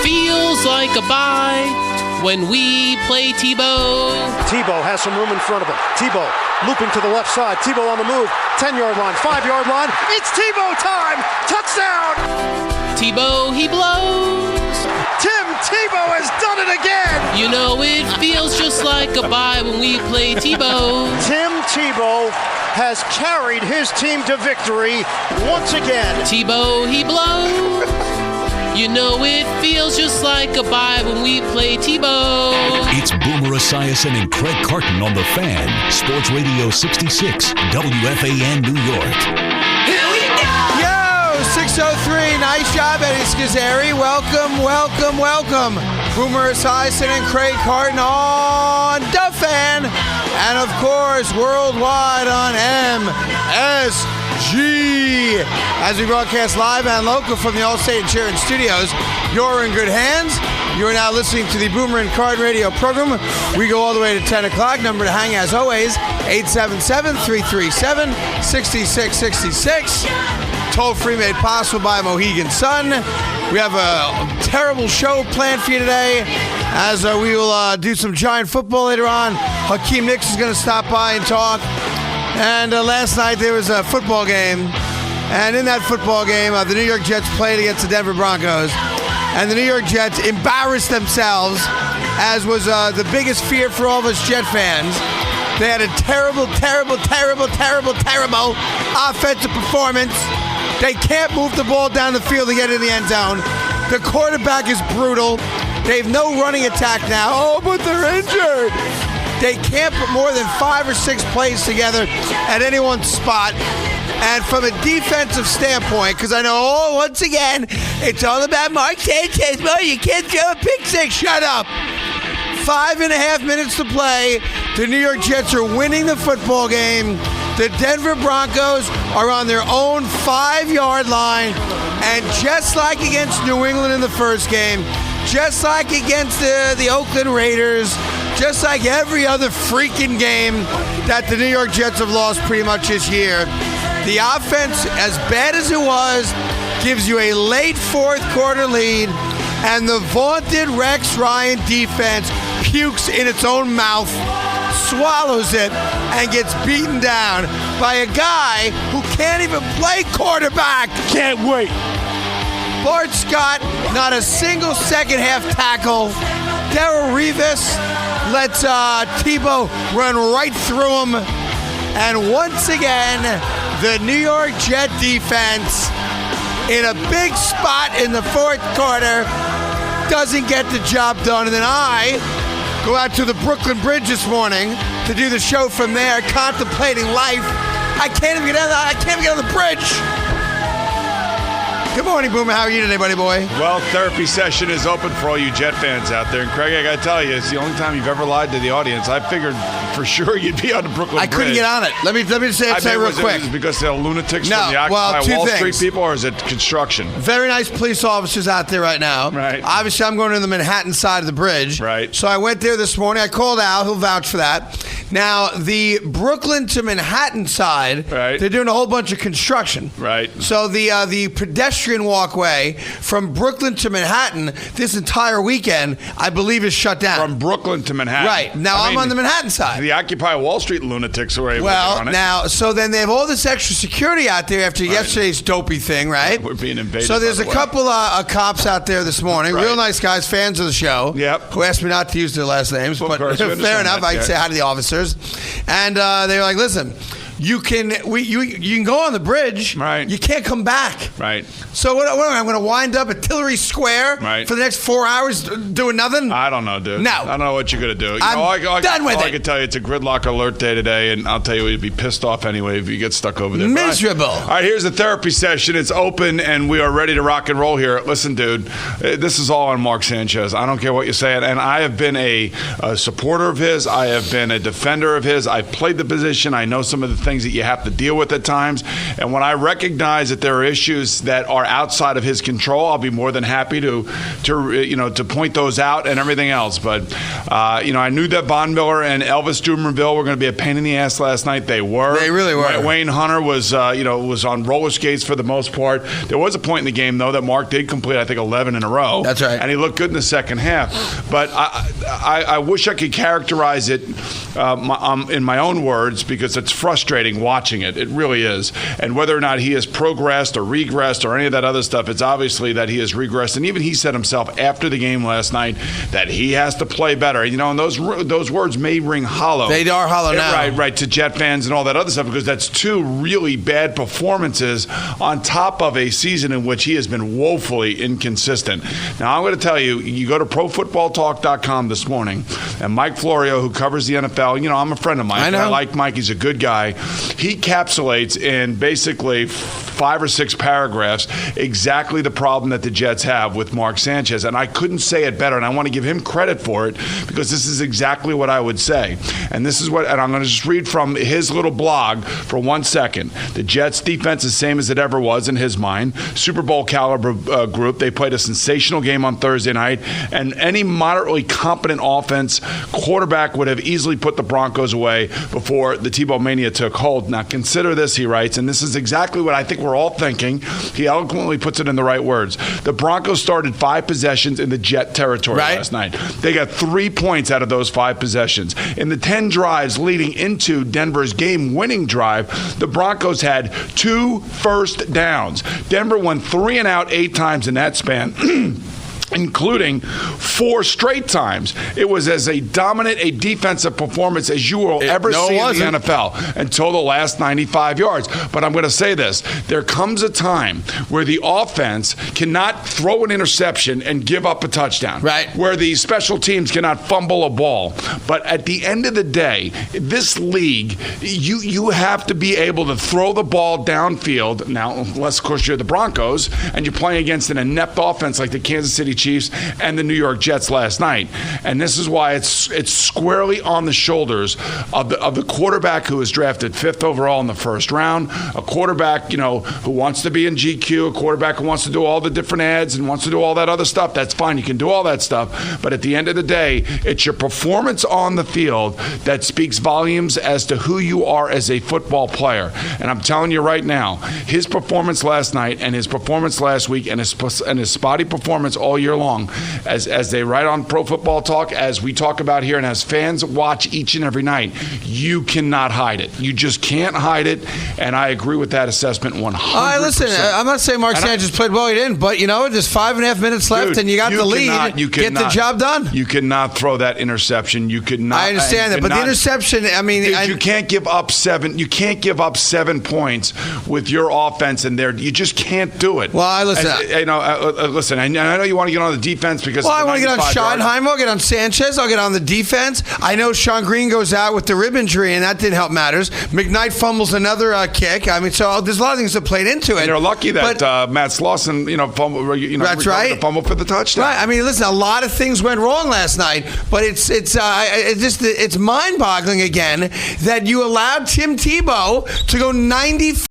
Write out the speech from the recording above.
feels like a bye when we play Tebow. Tebow has some room in front of him. Tebow looping to the left side. Tebow on the move. 10-yard line, 5-yard line. It's Tebow time! Touchdown! Tebow, he blows. Tim Tebow has done it again! You know it feels just like a bye when we play Tebow. Tim Tebow has carried his team to victory once again. Tebow, he blows. You know it feels just like a bye when we play Tebow. It's Boomer Esiason and Craig Carton on The Fan, Sports Radio 66, WFAN New York. Here we go! Yo, 603, nice job, Eddie Schizzeri. Welcome, welcome, welcome. Boomer Esiason and Craig Carton on The Fan. And, of course, worldwide on MSG. As we broadcast live and local from the Allstate Insurance Studios, you're in good hands. You are now listening to the Boomer and Carton radio program. We go all the way to 10 o'clock. Number to hang, as always, 877-337-6666. Toll-free made possible by Mohegan Sun. We have a terrible show planned for you today, as we will do some giant football later on. Hakeem Nicks is going to stop by and talk. And last night there was a football game. And in that football game, the New York Jets played against the Denver Broncos. And the New York Jets embarrassed themselves, as was the biggest fear for all of us Jet fans. They had a terrible offensive performance. They can't move the ball down the field to get in the end zone. The quarterback is brutal. They have no running attack now. Oh, but they're injured. They can't put more than 5 or 6 plays together at any one spot. And from a defensive standpoint, because I know, once again, it's all about Mark Sanchez. Well, you can't throw a pick six. Shut up. 5.5 minutes to play. The New York Jets are winning the football game. The Denver Broncos are on their own 5-yard line. And just like against New England in the first game, just like against the Oakland Raiders, just like every other freaking game that the New York Jets have lost pretty much this year, the offense, as bad as it was, gives you a late fourth quarter lead, and the vaunted Rex Ryan defense pukes in its own mouth, swallows it, and gets beaten down by a guy who can't even play quarterback. Can't wait. Bart Scott, not a single second half tackle. Darrelle Revis lets Tebow run right through him. And once again, the New York Jet defense, in a big spot in the fourth quarter, doesn't get the job done. And then I go out to the Brooklyn Bridge this morning to do the show from there, contemplating life. I can't even get on the bridge. Good morning, Boomer. How are you today, buddy boy? Well, therapy session is open for all you Jet fans out there. And Craig, I got to tell you, it's the only time you've ever lied to the audience. I figured for sure you'd be on the Brooklyn Bridge. I couldn't get on it. Let me say it real quick. Is it because they're lunatics from the Occupy Wall Street people, or is it construction? Very nice police officers out there right now. Right. Obviously, I'm going to the Manhattan side of the bridge. Right. So I went there this morning. I called Al. He'll vouch for that. Now, the Brooklyn to Manhattan side, right, they're doing a whole bunch of construction. Right. So the pedestrian walkway from Brooklyn to Manhattan this entire weekend, I believe, is shut down. From Brooklyn to Manhattan. Right. Now, I'm on the Manhattan side. The Occupy Wall Street lunatics were able to run it. Now, so then they have all this extra security out there after yesterday's dopey thing, right? We're being invaded. So there's a couple of cops out there this morning, right, real nice guys, fans of the show, who asked me not to use their last names, but fair enough, I can say hi to the officers. And they were like, listen, you can go on the bridge. Right. You can't come back. Right. So what I'm going to wind up at Tillery Square for the next 4 hours doing nothing? I don't know, dude. No. I don't know what you're going to do. I'm done with it. I can tell you, it's a gridlock alert day today, and I'll tell you, you'd be pissed off anyway if you get stuck over there. Miserable. All right, here's the therapy session. It's open, and we are ready to rock and roll here. Listen, dude, this is all on Mark Sanchez. I don't care what you say, and I have been a supporter of his. I have been a defender of his. I've played the position. I know some of the things that you have to deal with at times. And when I recognize that there are issues that are outside of his control, I'll be more than happy to point those out and everything else. But I knew that Von Miller and Elvis Dumerville were going to be a pain in the ass last night. They were. They really were. Wayne Hunter was on roller skates for the most part. There was a point in the game though that Mark did complete, I think, 11 in a row. That's right. And he looked good in the second half. But I wish I could characterize it in my own words, because it's frustrating watching it. It really is. And whether or not he has progressed or regressed or any of that other stuff, it's obviously that he has regressed. And even he said himself after the game last night that he has to play better. And those words may ring hollow. They are hollow now. Right, to Jet fans and all that other stuff, because that's two really bad performances on top of a season in which he has been woefully inconsistent. Now, I'm going to tell you, you go to ProFootballTalk.com this morning, and Mike Florio, who covers the NFL, I'm a friend of Mike. I know. I like Mike. He's a good guy. He encapsulates in basically 5 or 6 paragraphs exactly the problem that the Jets have with Mark Sanchez. And I couldn't say it better, and I want to give him credit for it, because this is exactly what I would say. And I'm going to just read from his little blog for 1 second. The Jets' defense is the same as it ever was in his mind. Super Bowl caliber group. They played a sensational game on Thursday night, and any moderately competent offense quarterback would have easily put the Broncos away before the Tebow mania took hold. Now consider this, he writes, and this is exactly what I think we're all thinking. He eloquently puts it in the right words. The Broncos started 5 possessions in the Jet territory last night. They got 3 points out of those 5 possessions. In the 10 drives leading into Denver's game-winning drive, the Broncos had 2 first downs. Denver won 3 and out 8 times in that span. Including 4 straight times. It was as dominant a defensive performance as you will ever see in the NFL until the last 95 yards. But I'm going to say this. There comes a time where the offense cannot throw an interception and give up a touchdown. Right. Where the special teams cannot fumble a ball. But at the end of the day, this league, you have to be able to throw the ball downfield. Now, unless, of course, you're the Broncos and you're playing against an inept offense like the Kansas City Chiefs and the New York Jets last night. And this is why it's squarely on the shoulders of the quarterback who was drafted 5th overall in the first round, a quarterback, who wants to be in GQ, a quarterback who wants to do all the different ads and wants to do all that other stuff. That's fine. You can do all that stuff. But at the end of the day, it's your performance on the field that speaks volumes as to who you are as a football player. And I'm telling you right now, his performance last night and his performance last week and his spotty performance all year long, as they write on Pro Football Talk, as we talk about here, and as fans watch each and every night, you cannot hide it. You just can't hide it, and I agree with that assessment 100%. All right, listen, I'm not saying Mark Sanchez played well, he didn't, but there's 5.5 minutes left, and you got the lead. Get the job done. You cannot throw that interception. You could not. I understand that, but the interception, you can't give up 7. You can't give up 7 points with your offense in there. You just can't do it. Well, listen, listen. I know you want to get on the defense because. Well, I want to get on Schottenheimer. I'll get on Sanchez. I'll get on the defense. I know Sean Green goes out with the rib injury, and that didn't help matters. McKnight fumbles another kick. So there's a lot of things that played into it. And you're lucky that Matt Slauson, fumble. That's right. The fumble for the touchdown. Right. Listen, a lot of things went wrong last night, but it's mind-boggling again that you allowed Tim Tebow to go 95